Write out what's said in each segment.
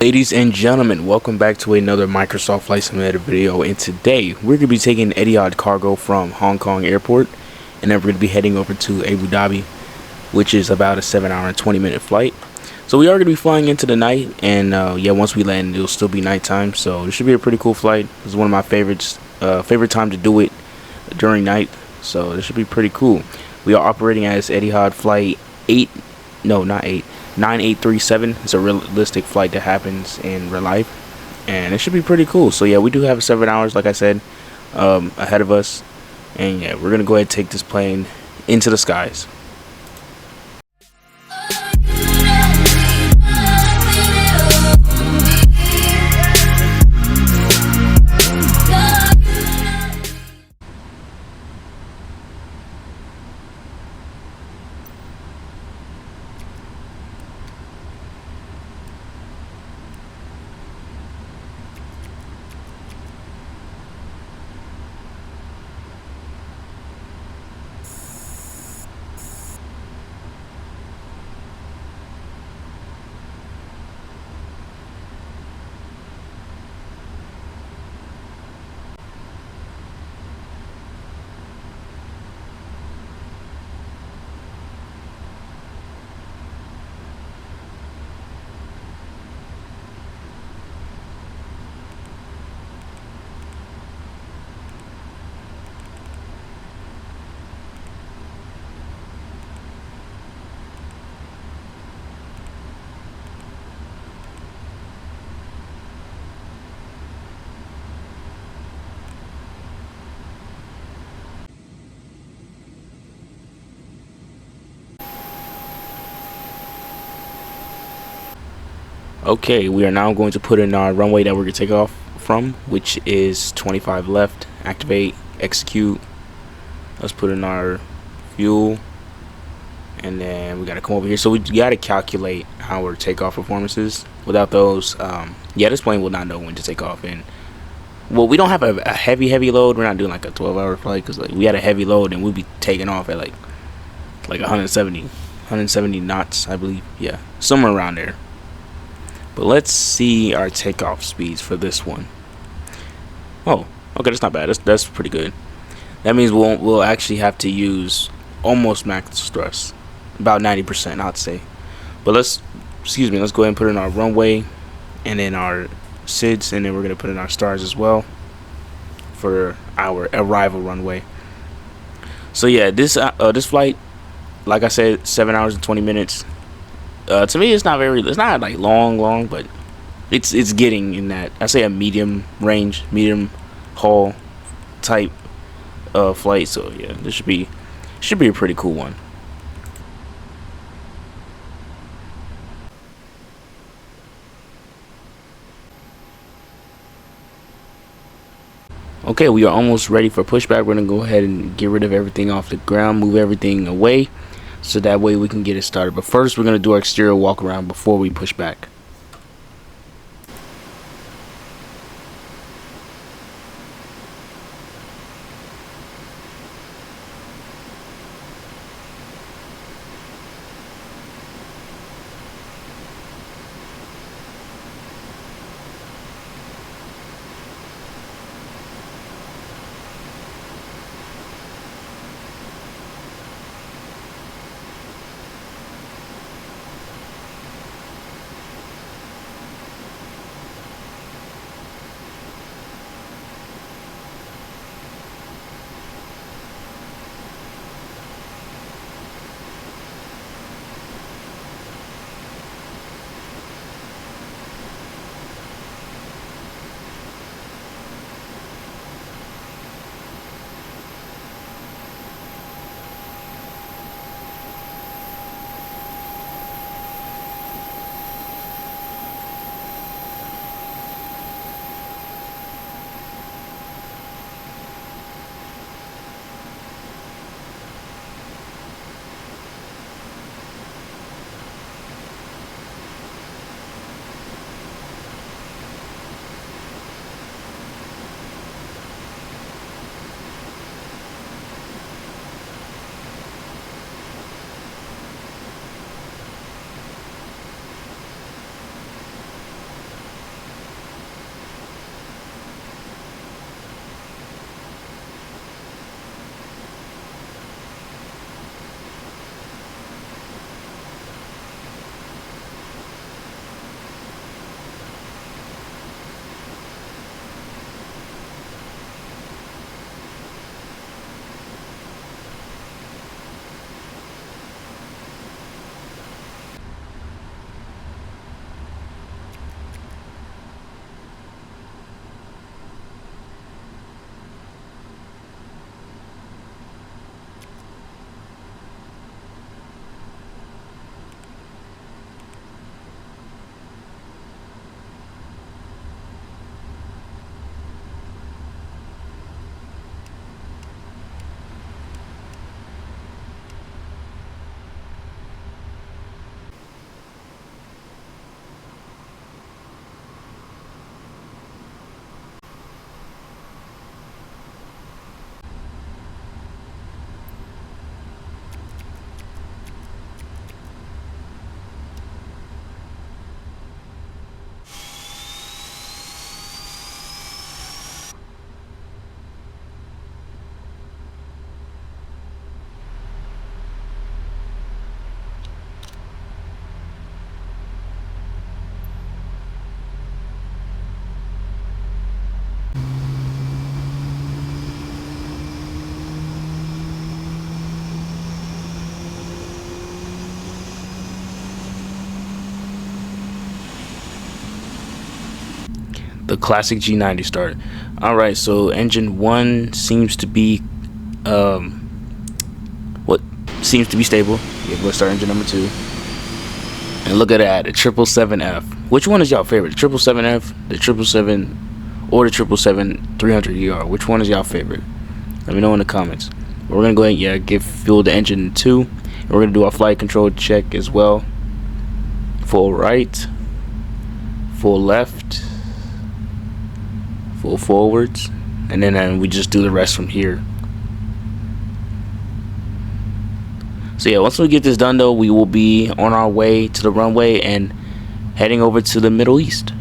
Ladies and gentlemen, welcome back to another Microsoft Flight Simulator video, and today we're going to be taking Etihad cargo from Hong Kong airport, and then we're going to be heading over to Abu Dhabi, which is about a 7-hour and 20-minute flight. So we are going to be flying into the night, and yeah, once we land it'll still be nighttime, so this should be a pretty cool flight. This is one of my favorite time to do it during night, so this should be pretty cool. We are operating as Etihad flight 9837. It's a realistic flight that happens in real life, and it should be pretty cool. So yeah, we do have 7 hours, like I said, ahead of us, and yeah, we're gonna go ahead and take this plane into the skies. Okay, we are now going to put in our runway that we're going to take off from, which is 25 left. Activate, execute. Let's put in our fuel, and then we got to come over here. So we got to calculate our takeoff performances. Without those, yeah, this plane will not know when to take off. And well, we don't have a heavy load. We're not doing like a 12-hour flight, because like we had a heavy load and we'd be taking off at like 170 knots, I believe. Yeah, somewhere around there. But let's see our takeoff speeds for this one. Oh, okay, that's not bad. That's pretty good. That means we'll actually have to use almost max thrust, about 90%, I'd say. But let's go ahead and put in our runway, and then our SIDs, and then we're gonna put in our stars as well for our arrival runway. So yeah, this flight, like I said, 7 hours and 20 minutes. To me, it's not like long, but it's getting in that, I say, a medium range, medium haul type flight. So yeah, this should be a pretty cool one. Okay, we are almost ready for pushback. We're gonna go ahead and get rid of everything off the ground, move everything away, so that way we can get it started. But first, we're going to do our exterior walk around before we push back. the classic G90 start. Alright, so engine 1 seems to be what seems to be stable. Yeah, let's start engine number 2. And look at that, the 777F. Which one is y'all favorite? The 777F, the 777, or the 777-300ER? Which one is y'all favorite? Let me know in the comments. We're gonna go ahead and give fuel to engine 2. And we're gonna do our flight control check as well. Full right, full left, full forwards, and then we just do the rest from here. So yeah, once we get this done though, we will be on our way to the runway and heading over to the Middle East.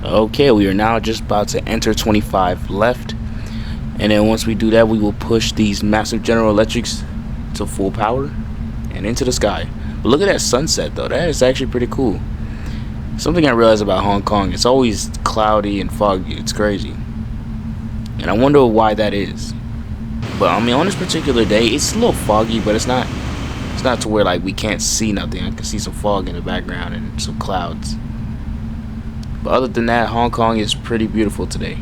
Okay, we are now just about to enter 25 left, and then once we do that, we will push these massive General Electrics to full power and into the sky. But look at that sunset though, that is actually pretty cool. Something I realized about Hong Kong, it's always cloudy and foggy. It's crazy, and I wonder why that is. But I mean, on this particular day, it's a little foggy, but it's not to where like we can't see nothing. I can see some fog in the background and some clouds. But other than that, Hong Kong is pretty beautiful today.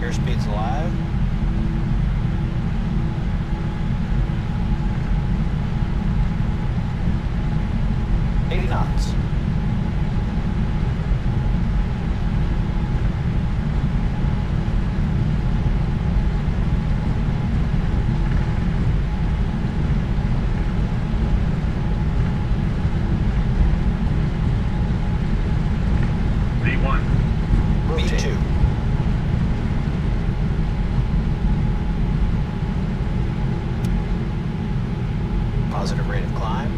Airspeed's alive. 80 knots. V1. V2. Positive rate of climb.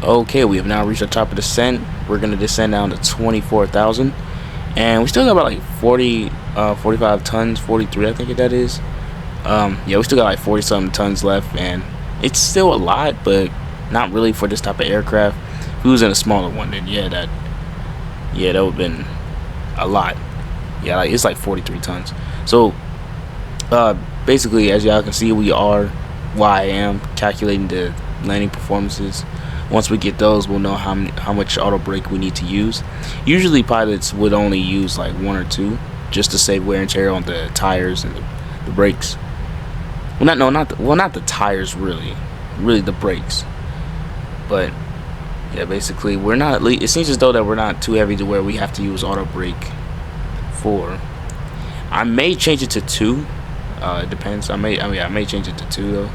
Okay, we have now reached the top of the descent. We're gonna descend down to 24,000, and we still got about like 45 tons, 43 I think that is. Yeah, we still got like 40 something tons left, and it's still a lot, but not really for this type of aircraft. If we was in a smaller one, then that would have been a lot. Yeah, like, it's like 43 tons. So basically, as y'all can see, we are I am calculating the landing performances. Once we get those, we'll know how much auto brake we need to use. Usually pilots would only use like 1 or 2 just to save wear and tear on the tires and the brakes. Well, not the tires, really the brakes. But yeah, basically we're not. It seems as though that we're not too heavy to where we have to use auto brake 4. I may change it to 2. It depends. I may change it to 2 though,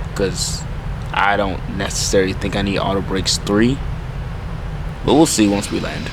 because I don't necessarily think I need auto brakes 3, but we'll see once we land.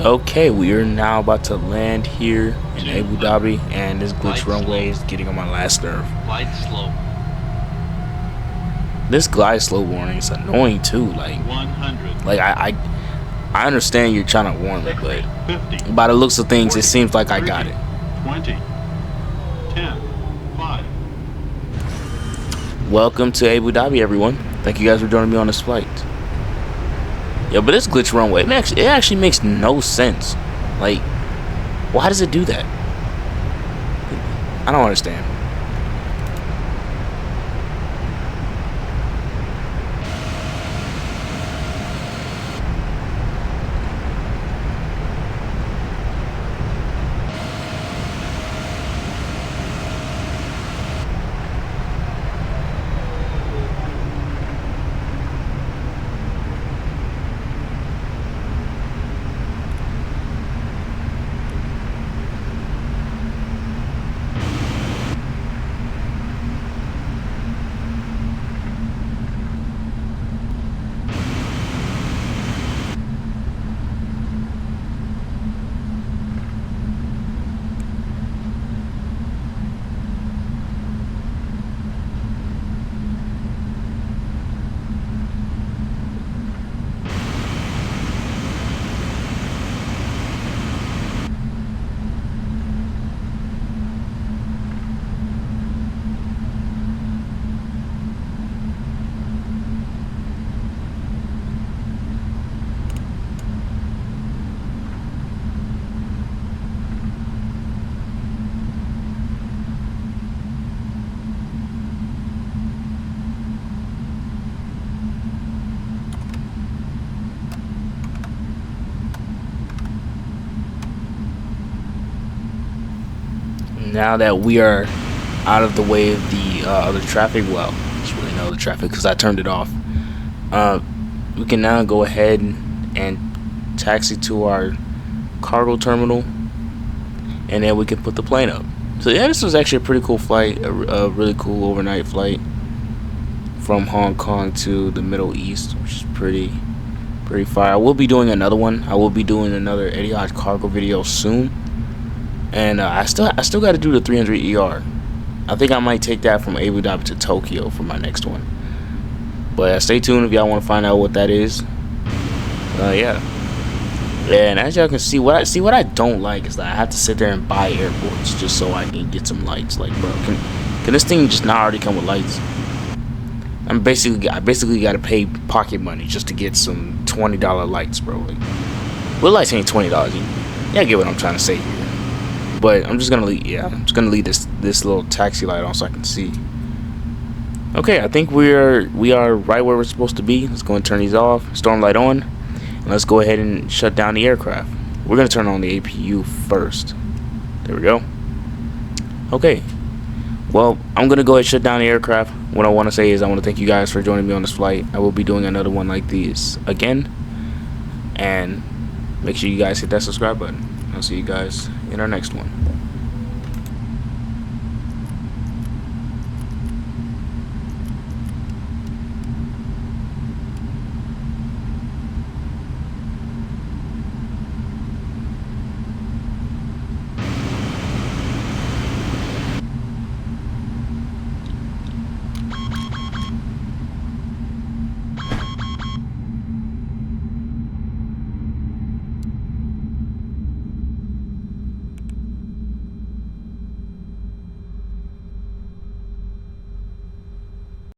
Okay, we are now about to land here in Abu Dhabi, and this glitch runway is getting on my last nerve. Glide slope. This glide slope warning is annoying too. Like 100. I understand you're trying to warn me, but 50. by the looks of things, it seems like I got it. 20. 10. 5. Welcome to Abu Dhabi, everyone. Thank you guys for joining me on this flight. Yeah, but this glitch runway, it actually makes no sense. Like, why does it do that? I don't understand. Now that we are out of the way of the other traffic, well, it's really no other traffic because I turned it off. We can now go ahead and taxi to our cargo terminal, and then we can put the plane up. So yeah, this was actually a pretty cool flight, a really cool overnight flight from Hong Kong to the Middle East, which is pretty fire. I will be doing another one. I will be doing another Etihad cargo video soon. And I still got to do the 300 ER. I think I might take that from Abu Dhabi to Tokyo for my next one. But stay tuned if y'all want to find out what that is. Yeah. And as y'all can see, what I don't like is that I have to sit there and buy airports just so I can get some lights. Like, bro, can this thing just not already come with lights? I basically got to pay pocket money just to get some $20 lights, bro. Like, well, lights ain't $20. Yeah, I get what I'm trying to say here. But I'm just gonna leave. Yeah, I'm just gonna leave this little taxi light on so I can see. Okay, I think we are right where we're supposed to be. Let's go and turn these off. Storm light on, and let's go ahead and shut down the aircraft. We're gonna turn on the APU first. There we go. Okay. Well, I'm gonna go ahead and shut down the aircraft. What I want to say is I want to thank you guys for joining me on this flight. I will be doing another one like these again, and make sure you guys hit that subscribe button. I'll see you guys in our next one.